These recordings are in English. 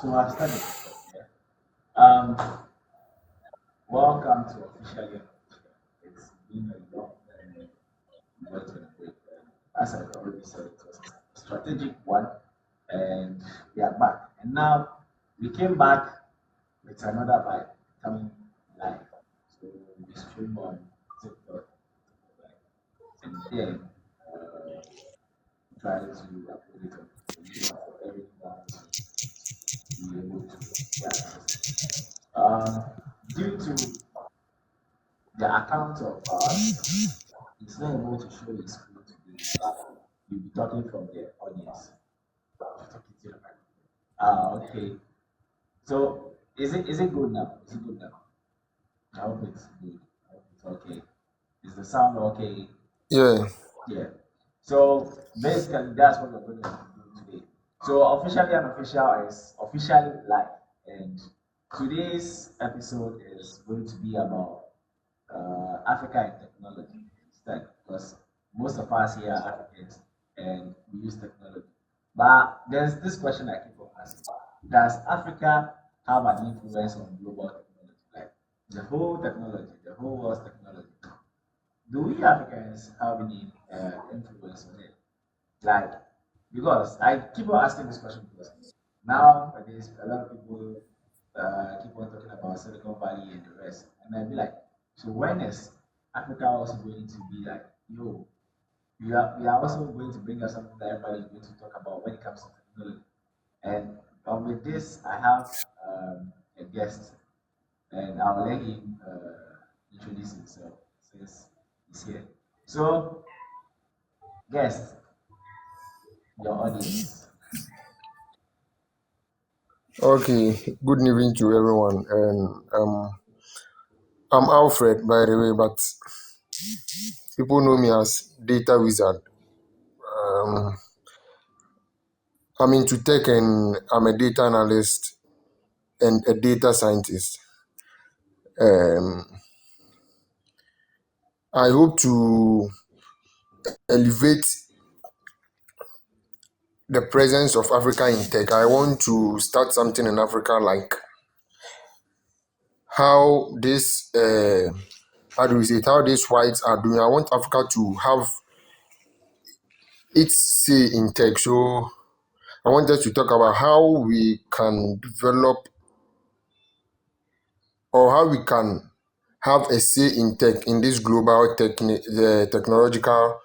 So I started from here. Um, Welcome to Officially Unofficial. It's been a long time we went on a break. As I already said, it was a strategic one, and we are back. And now we came back with another vibe coming live. So we stream on TikTok, and then uh, try to upload it on YouTube for everyone to be able to get access. Um, Due to the account of ours is not able to show his screen today, you'll be talking from the audience. Talking to the mic. Okay. So is it good now? Is it good now? I hope it's good. I hope it's okay. Is the sound okay? Yeah. Yeah. So basically, that's what we're going to do today. So officially unofficial is officially live, and today's episode is going to be about Africa and technology instead, because most of us here are Africans and we use technology. But there's this question I keep on asking: does Africa have an influence on global technology, like the whole technology, the whole world's technology? Do we Africans have any influence on it? Like, because I keep on asking this question because nowadays a lot of people keep on talking about Silicon Valley and the rest, and I'd be like, so when is Africa also going to be like, yo, we are also going to bring up something that everybody is going to talk about when it comes to technology? And with this, I have a guest, and I'll let him introduce himself since he's here. So, guest, your audience. Okay. Good evening to everyone. And I'm Alfred, by the way, but people know me as Data Wizard. Um, I'm into tech and I'm a data analyst and a data scientist. Um, I hope to elevate the presence of Africa in tech. I want to start something in Africa, like how this, how do we say it, how these whites are doing. I want Africa to have its say in tech. So I wanted to talk about how we can develop or how we can have a say in tech in this global the technological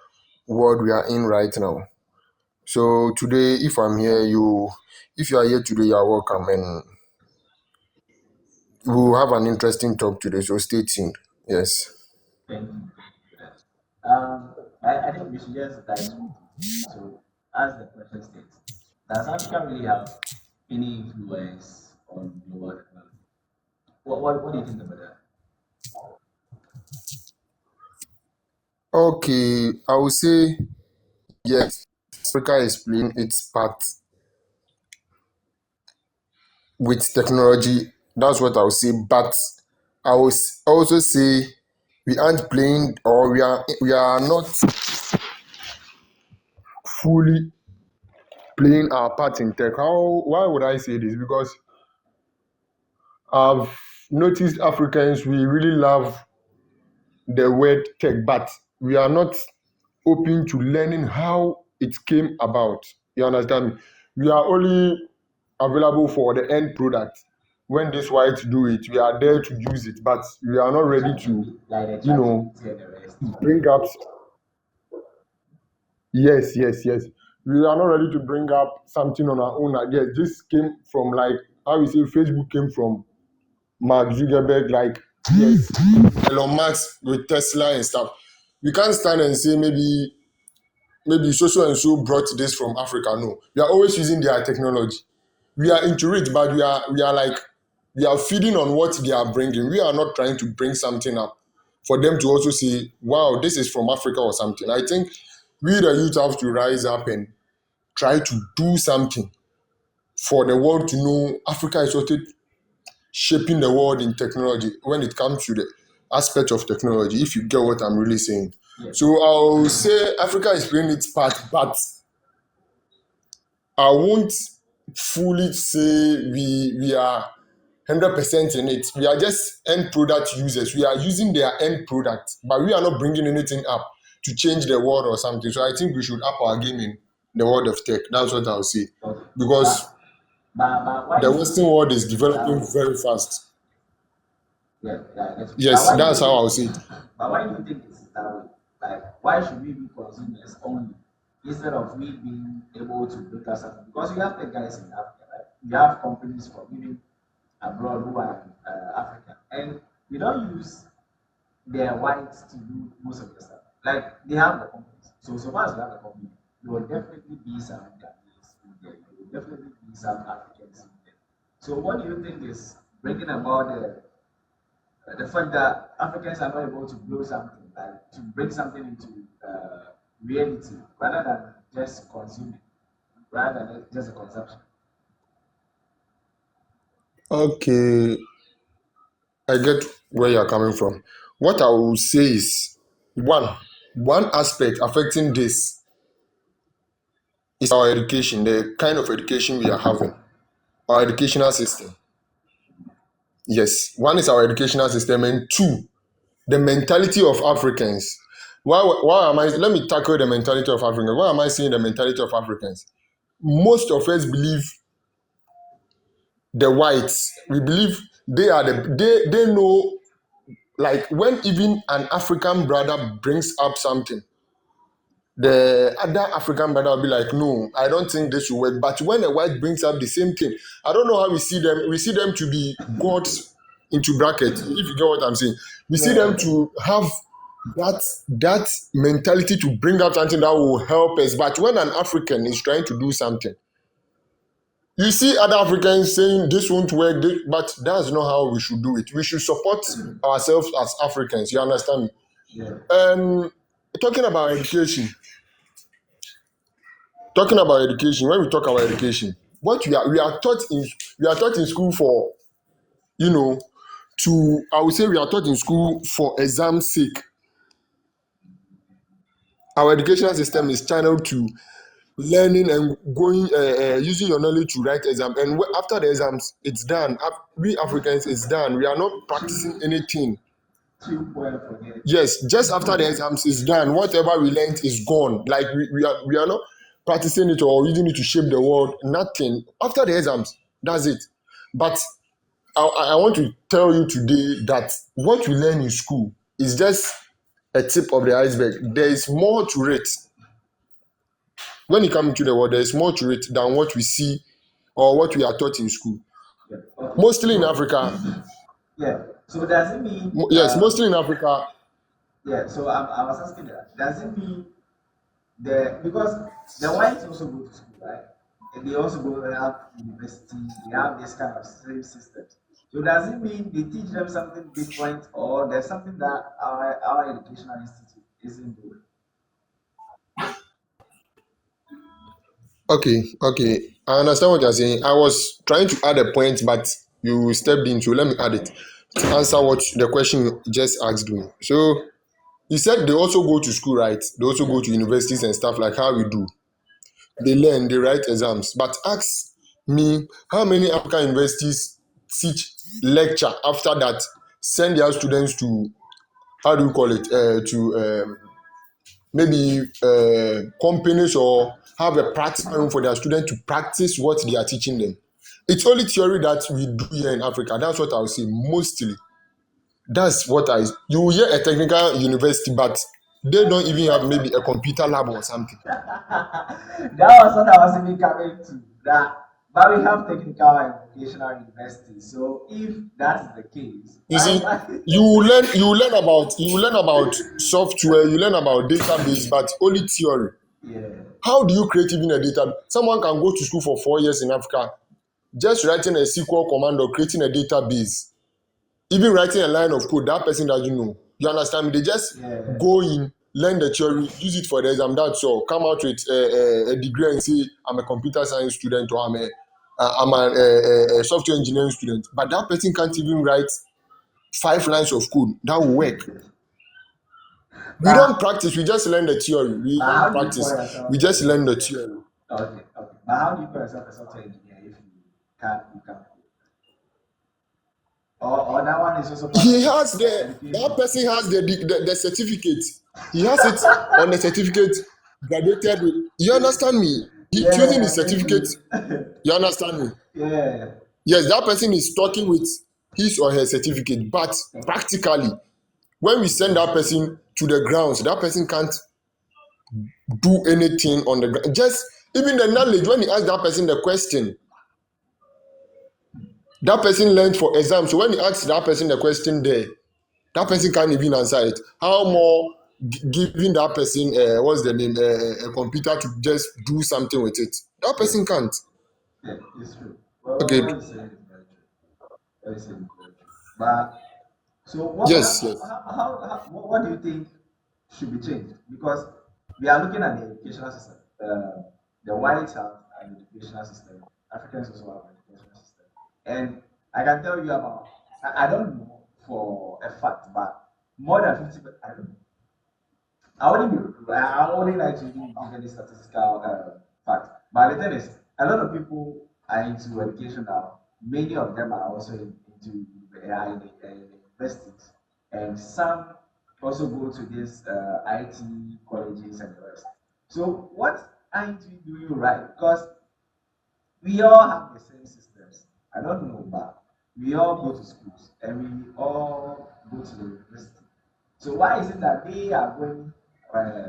world we are in right now. So today, if you are here today, you are welcome, and we will have an interesting talk today. So stay tuned. Yes. Thank you for that. I think we should just dive straight into it. So, as the question states, does Africa really have any influence on global technology? What do you think about that? Okay, I will say yes. Africa is playing its part with technology. That's what I would say. But I will also say we aren't playing, or we are not fully playing our part in tech. Why would I say this? Because I've noticed Africans, we really love the word tech, but we are not open to learning how it came about. You understand me? We are only available for the end product. When these whites do it, we are there to use it, but we are not ready Chat to, GP, like the you chat know, GPT and the rest. bring up. Yes, yes, yes. We are not ready to bring up something on our own idea. This came from, like, how we say Facebook came from Mark Zuckerberg, like, yes, Elon Musk with Tesla and stuff. We can't stand and say maybe so and so brought this from Africa. No, we are always using their technology. We are into it, but we are like we are feeding on what they are bringing. We are not trying to bring something up for them to also say, "Wow, this is from Africa" or something. I think we the youth have to rise up and try to do something for the world to know Africa is also shaping the world in technology when it comes to the aspect of technology, if you get what I'm really saying. Yes. So I'll say Africa is playing its part, but I won't fully say we are 100% in it. We are just end product users. We are using their end product, but we are not bringing anything up to change the world or something. So I think we should up our game in the world of tech. That's what I'll say. Okay. Because But why the do you Western think world it is is that developing way? very fast. Yeah, yeah, that's true. But Yes, why do that's you how think? I'll say it. But why do you think it's that way? Like, why should we be consumers only instead of we being able to break us up? Because we have the guys in Africa, right? We have companies from even abroad who are African, and we don't use their whites to do most of the stuff. Like they have the companies. So far as we have the company, there will definitely be some Ghanaians in there. There will definitely be some Africans in there. So what do you think is bringing about the fact that Africans are not able to build something, like to bring something into reality, rather than just consuming, rather than just a consumption? Okay, I get where you're coming from. What I will say is one one aspect affecting this is our education, the kind of education we are having, our educational system. Yes, one is our educational system, and two, the mentality of Africans. Why am I? Let me tackle the mentality of Africans. Why am I saying the mentality of Africans? Most of us believe the whites. We believe they are they know, like when even an African brother brings up something, the other African brother will be like, no, I don't think this will work. But when a white brings up the same thing, I don't know how we see them to be gods into brackets, if you get what I'm saying. We see them Yeah, to have that mentality to bring up something that will help us. But when an African is trying to do something, you see other Africans saying this won't work, but that's not how we should do it. We should support ourselves as Africans. You understand me? yeah, Um, talking about education, when we talk about education, what we are taught in school for, you know, to I would say we are taught in school for exam's sake. Our educational system is channeled to learning and going using your knowledge to write exam, and after the exams it's done. We Africans, it's done. We are not practicing too anything. too well for it. Yes, just after the exams is done, whatever we learned is gone. Like we are not practicing it or using it to shape the world. Nothing. After the exams, that's it. But I want to tell you today that what we learn in school is just a tip of the iceberg. There is more to it. When it comes to the world, there is more to it than what we see or what we are taught in school. Yeah. Okay. Mostly in So Africa, yeah. So does it mean yes, mostly in Africa. yeah, so I was asking that. Does it mean the because the whites also go to school, right? And they also go and have university, they have this kind of same systems. So does it mean they teach them something different or there's something that our educational institute isn't doing? Okay. I understand what you're saying. I was trying to add a point, but you stepped in, so let me add it to answer what the question you just asked me. So you said they also go to school, right? They also Yeah. go to universities and stuff like how we do. They learn, they write exams. But ask me how many African universities teach lecture after that, send their students to, how do you call it, to maybe companies, or have a practice room for their students to practice what they are teaching them. It's only theory that we do here in Africa. That's what I would say mostly. That's what I. You will hear a technical university, but they don't even have maybe a computer lab or something. That was what I was even coming to. That, but we have technical and vocational universities. So if that is the case, You why see, why? you learn about software, you learn about database, but only theory. Yeah. How do you create even a data? Someone can go to school for 4 years in Africa, just writing a SQL command or creating a database. Even writing a line of code, that person doesn't know. You understand me? They just Yeah. go in, learn the theory, use it for the exam. That's all. Come out with a degree and say, I'm a computer science student, or I'm a software engineering student. But that person can't even write 5 lines of code. That will work. We don't But practice. We just learn the theory. We but don't how do you call practice. yourself We a just learn the software? theory. Okay, okay. But how do you call yourself a software engineer you can or that one is also part He of has that education. person has the certificate. He has it on the certificate graduated with. You understand me? He's using the Yeah, I get certificate. you. You understand me? Yeah. Yes, that person is talking with his or her certificate, but practically, when we send that person to the grounds, that person can't do anything on the ground. Just even the knowledge, when you ask that person the question, that person learned for exam. So when you ask that person the question there, that person can't even answer it. How more giving that person, what's the name, a computer to just do something with it? That Yeah, person can't. yeah, it's true. Okay. What you saying is very true. What you saying is very true. But so Yes, yes. what do you think should be changed? Because we are looking at the educational system. The whites have an educational system. Africans also have an educational system. And I can tell you about, I don't know for a fact, but more than 50, I don't know. I wouldn't like to even give any statistical fact. But the thing is, a lot of people are into education now. Many of them are also into in universities, and some also go to these IT colleges and the rest. So, what aren't we doing right? Because we all have the same systems. I don't know, but we all go to schools and we all go to the university. So why is it that they are going uh,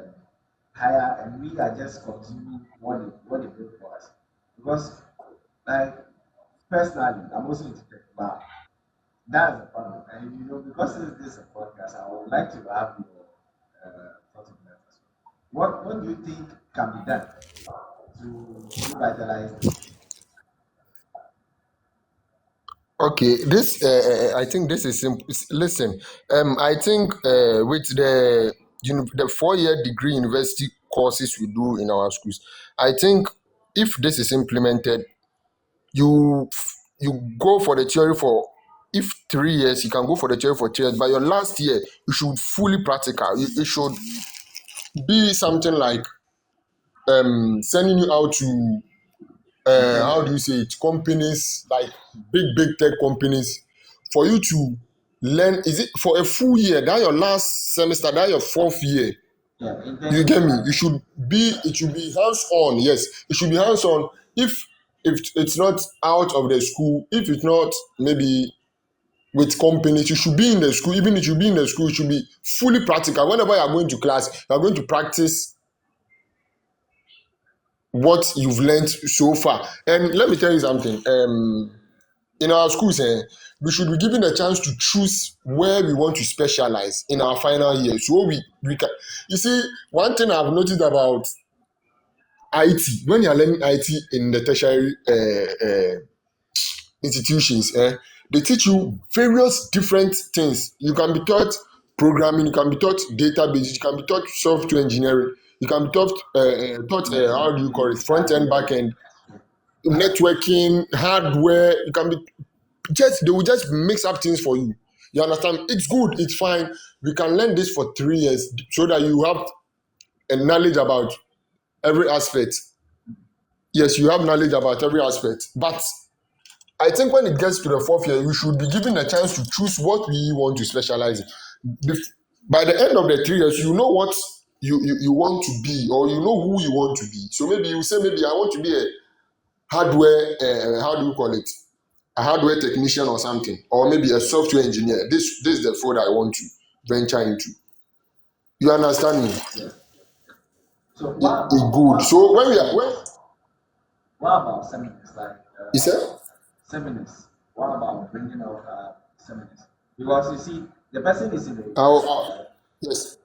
higher and we are just consuming what they built for us? Because like personally, I'm also into tech, but that's the problem. And you know, because this is a podcast, I would like to have your thoughts on that as well. What do you think can be done to revitalize this? Okay, this I think this is simple. Listen, I think with the 4 year degree university courses we do in our schools, I think if this is implemented, you you go for the theory for if 3 years, you can go for the theory for 3 years. But your last year, you should fully practical. It should be something like sending you out to how do Yeah, you say it, companies like big tech companies for you to learn. Is it for a full year? That your last semester, that your 4th year. yeah, You internship get me? program. It should be hands on. Yes, it should be hands on. If it's not out of the school, if it's not maybe with companies, you should be in the school. Even if you be in the school, it should be fully practical. Whenever you are going to class, you are going to practice what you've learned so far. And let me tell you something. In our schools, we should be given a chance to choose where we want to specialize in our final year. So we can. You see, one thing I've noticed about IT, when you are learning IT in the tertiary institutions, they teach you various different things. You can be taught programming, you can be taught database, you can be taught software engineering, you can be taught how do you call it, Networking, front end, back hardware. end, networking, hardware. You can be they will just mix up things for you. You understand? It's good, it's fine. We can learn this for 3 years so that you have a knowledge about every aspect. Yes, you have knowledge about every aspect, but I think when it gets to the 4th year, we should be given a chance to choose what we want to specialize in. By the end of the 3 years, you know what you want to be, or you know who you want to be. So maybe you say, maybe I want to be a hardware, how do you call it? A hardware technician or something, or maybe a software engineer. This is the field I want to venture into. You understand me? Yeah. So It good. So when we are when what about seminars like you said, seminars? What about bringing out seminars? Because you see, the person is in the university, I'll right? yes,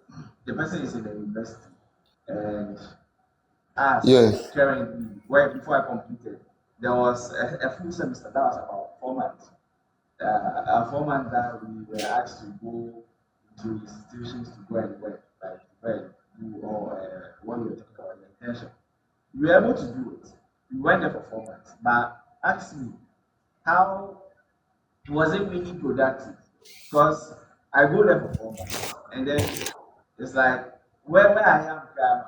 The person is in the university, and as yeah, currently, where before I completed, there was a full semester that was about 4 months. 4 months that we were asked to go to institutions to go and work, like to do all what we were talking about, the internship. We were able to do it. We went there for 4 months. But ask me, how was it really productive? Because I go there for 4 months and then it's like where I am,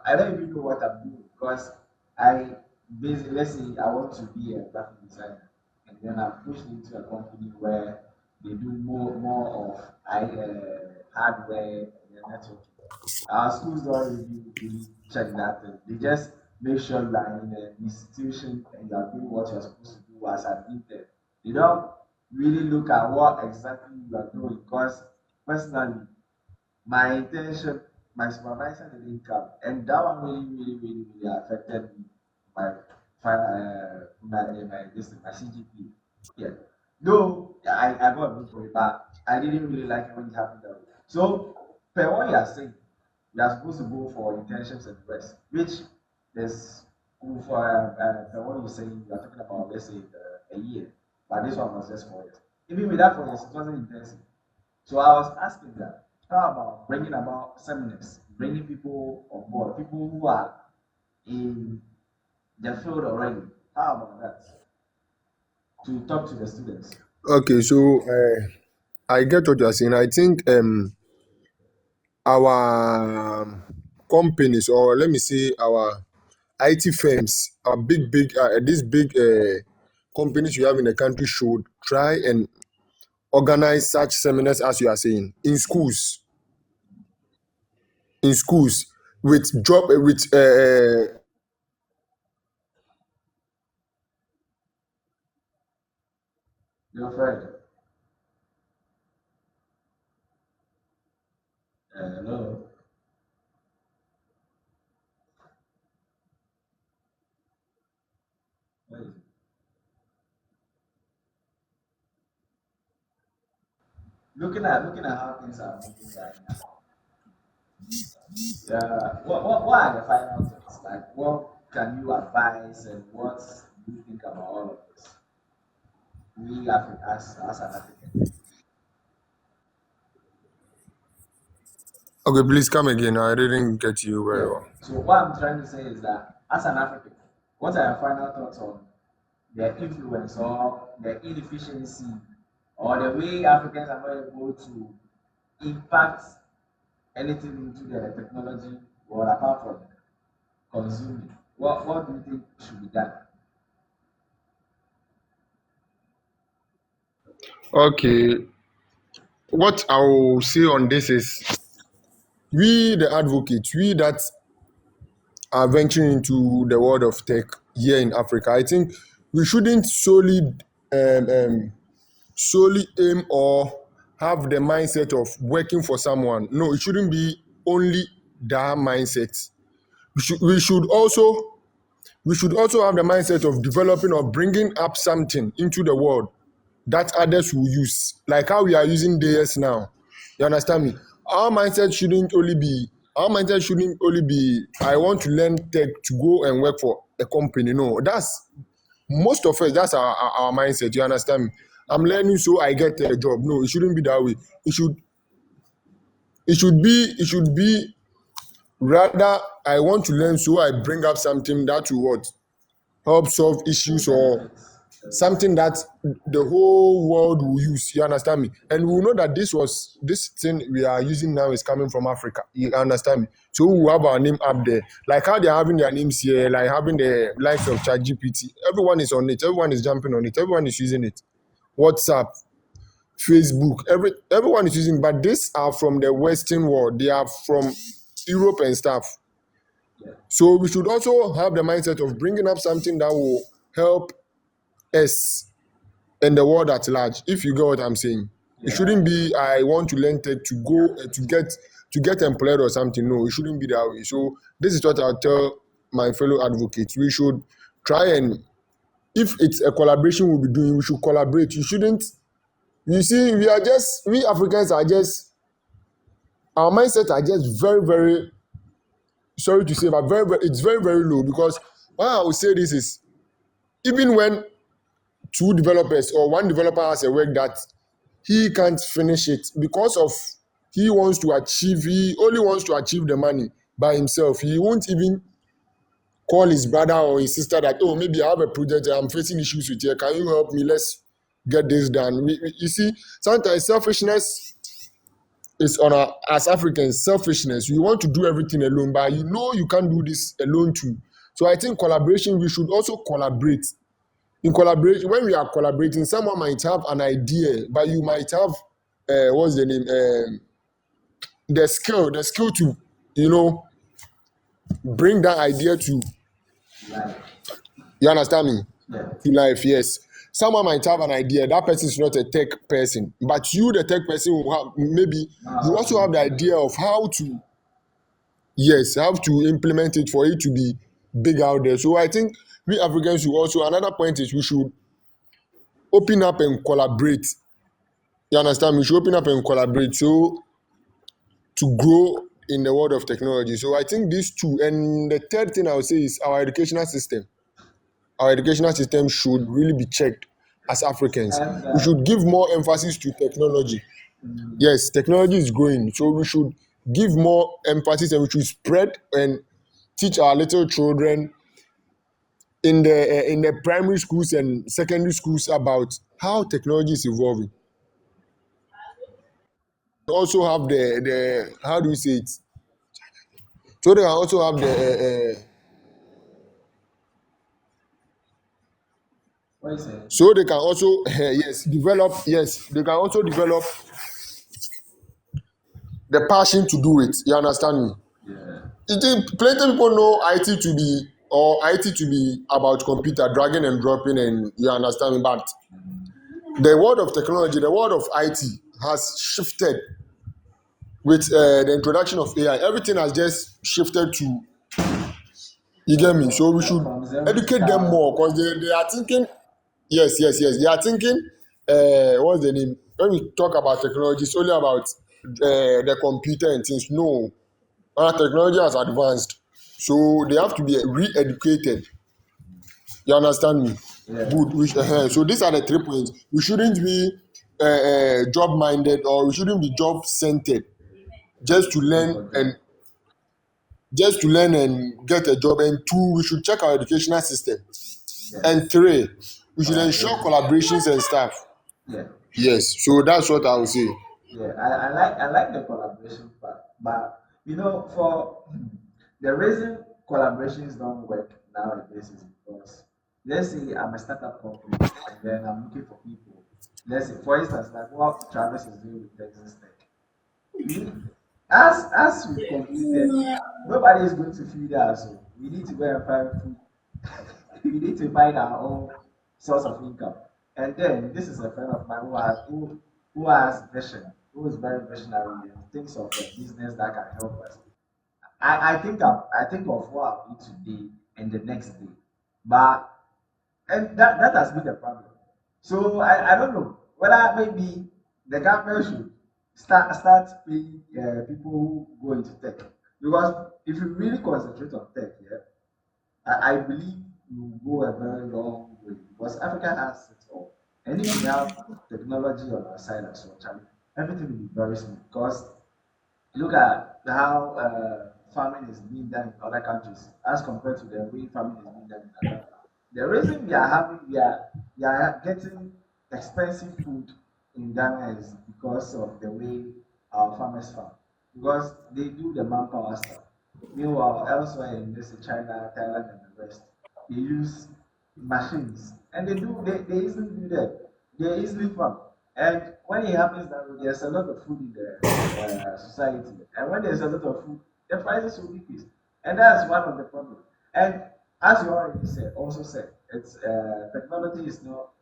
I don't even know what I'm doing because I basically, let's say I want to be a graphic designer and then I'm pushed into a company where they do more of hardware and then networking. Our schools don't really check that thing. They just make sure you are in an institution and you are doing what you're supposed to do as an intern. They don't really look at what exactly you are doing because personally my intention, my supervisor didn't come, and that one really affected me. My my CGP. Yeah. Though I got good for it, but I didn't really like it when it happened that way. So, per what you are saying, you are supposed to go for intentions and the rest, which is for per what you're saying, you are talking about, let's say, a year, but this one was just 4 years. Even with that 4 years, it wasn't intensive. So I was asking that, how about bringing about seminars, bringing people on board, people who are in the field already. How about that? To talk to the students. Okay, so I get what you're saying. I think our companies, or let me say our IT firms, our big these big companies we have in the country should try and organize such seminars as you are saying in schools with job with Your friend. Hello. What is it? Looking at how things are moving right now. What are the final thoughts? Like what can you advise and what do you think about all of this? We as an African. okay, please come again. I didn't get you very Yeah. well. So what I'm trying to say is that as an African, what are your final thoughts on the influence or the inefficiency or the way Africans are not able to impact anything into the technology world apart from consuming? What do you think should be done? Okay, what I will say on this is we the advocates, we that are venturing into the world of tech here in Africa, I think we shouldn't solely aim or have the mindset of working for someone. No, it shouldn't be only that mindset. We should also have the mindset of developing or bringing up something into the world that others will use, like how we are using DS now. You understand me? Our mindset shouldn't only be I want to learn tech to go and work for a company. No, that's most of us. That's our mindset. You understand me? I'm learning so I get a job. No, it shouldn't be that way. It should be rather I want to learn so I bring up something that will what help solve Will issues or benefit everybody. something that the whole world will use. You understand me? And we will know that this thing we are using now is coming from Africa. You understand me? So we Yeah, will have our name up there, like how they are having their names here, like having the likes of ChatGPT. Everyone is on it. Everyone is jumping on it. Everyone is using it. WhatsApp, Facebook, everyone is using. But these are from the Western world. They are from Europe and stuff. yeah, So we should also have the mindset of bringing up something that will help us and the world at large. If you get what I'm saying, it yeah. shouldn't be I want to learn tech to Yeah, go to get employed or something. No, it shouldn't be that way. So this is what I'll tell my fellow advocates. We should try and if it's a collaboration we'll be doing, we should collaborate. You shouldn't. You see, we Africans are just our mindset are just very very sorry to say, but it's very very low because why I will say this is even when two developers or one developer has a work that he can't finish it because of he only wants to achieve the money by himself. He won't even call his brother or his sister that, oh, maybe I have a project I'm facing issues with here, can you help me, let's get this done. You see, sometimes selfishness is on our as Africans. Selfishness, you want to do everything alone, but you know you can't do this alone too. So I think collaboration, we should also collaborate in collaboration, when we are collaborating, someone might have an idea, but you might have what's the name? The skill to, you know, bring that idea to, Like, you understand me? yeah. To life, yes. Someone might have an idea. That person is not a tech person, but you, the tech person, will have maybe you Now also to have the idea of how to, yes, how to implement it for it to be big out there. So I think we Africans should also, another point is we should open up and collaborate. You understand me? We should open up and collaborate so to grow in the world of technology. So I think these two, and the third thing I would say is our educational system. Our educational system should really be checked as Africans. We should exactly. give more emphasis to technology. Mm, Yes, technology is growing, so we should give more emphasis and we should spread and teach our little children in the primary schools and secondary schools about how technology is evolving. Also have the how do we say it? So they can also have what you say? so they can also yes, they can also develop the passion to do it. You understand me? Yeah. You think plenty people know IT to be or IT to be about computer dragging and dropping, and you understand me, but Mm, the world of technology, the world of IT has shifted with the introduction of AI. Everything has just shifted to, you get me? So we should from zero to educate them thousand. more because they are thinking, yes, they are thinking, what's the name? When we talk about technology, it's only about the computer and things. No, our technology has advanced. So they have to be re-educated. You understand me? Yeah. Good. So these are the 3 points. We shouldn't be job minded or we shouldn't be job centered just to Look learn for and job. get a job. And two, we should check our educational system. And Yes. three, we should ensure Collaboration. collaborations and stuff. Yeah. Yes. So that's what I would say. Yeah. I like the collaboration part, but for the reason collaborations don't work nowadays is because let's say I'm a startup company and then I'm looking for people. Let's say, for instance, like what Travis is doing with Texas Tech. We as we completed, nobody is going to feed us. So we need to go and find food. We need to find our own source of income. And then this is a friend of mine who has vision, who is very visionary and thinks of a business that can help us. I think of what I'll eat today and the next day. But and that has been the problem. So I don't know whether maybe the government should start paying people who go into tech, because if you really concentrate on tech, yeah, I believe you will go a very long way because Africa has it all. And if we have technology on our side as well, Charlie, everything will be very smooth because look at how farming is being done in other countries as compared to the way farming is being done in Africa. The reason we are getting expensive food in Ghana is because of the way our farmers farm. Because they do the manpower stuff. Meanwhile, elsewhere in this China, Thailand, and the rest, they use machines, and they easily do that. They easily farm. And when it happens that way, there's a lot of food in the society, and when there's a lot of food, the prices will decrease, and that's one of the problems. And as you already said, also said, it's technology is not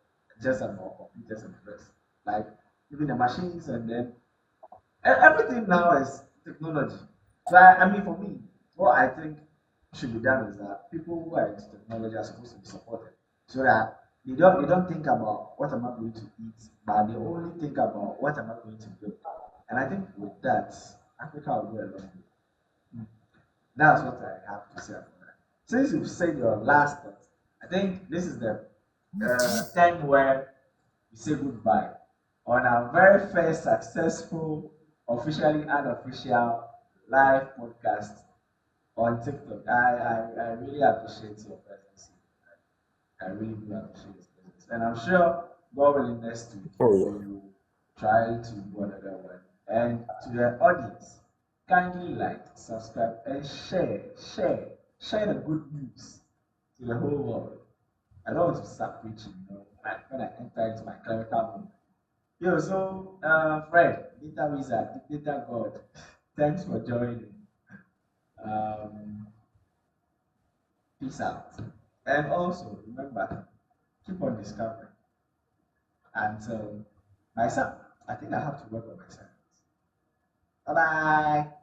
just about computers and the rest. Like even the machines, and then everything now is technology. So I mean, for me, what I think should be done is that people who are into technology are supposed to be supported, so that they don't think about what am I going to eat, but they only think about what am I going to build. And I think with that, Africa will go a long way. Mm. That's what I have to say about that. Since you've said your last thought, I think this is the time where we say goodbye on our very first successful, officially unofficial live podcast on TikTok. I really appreciate your presence. I really do appreciate your presence. And I'm sure, God willing, next week Oh we yeah. will try to do another one. And to the audience, kindly like, subscribe, and share the good news to the whole world. I don't want to start preaching, like when I enter into my clerical mode. Yo, so Fred, data wizard, data god, thanks for joining. Um, Peace out. And also remember, keep on discovering. Until myself, I think I have to work on myself. Bye bye.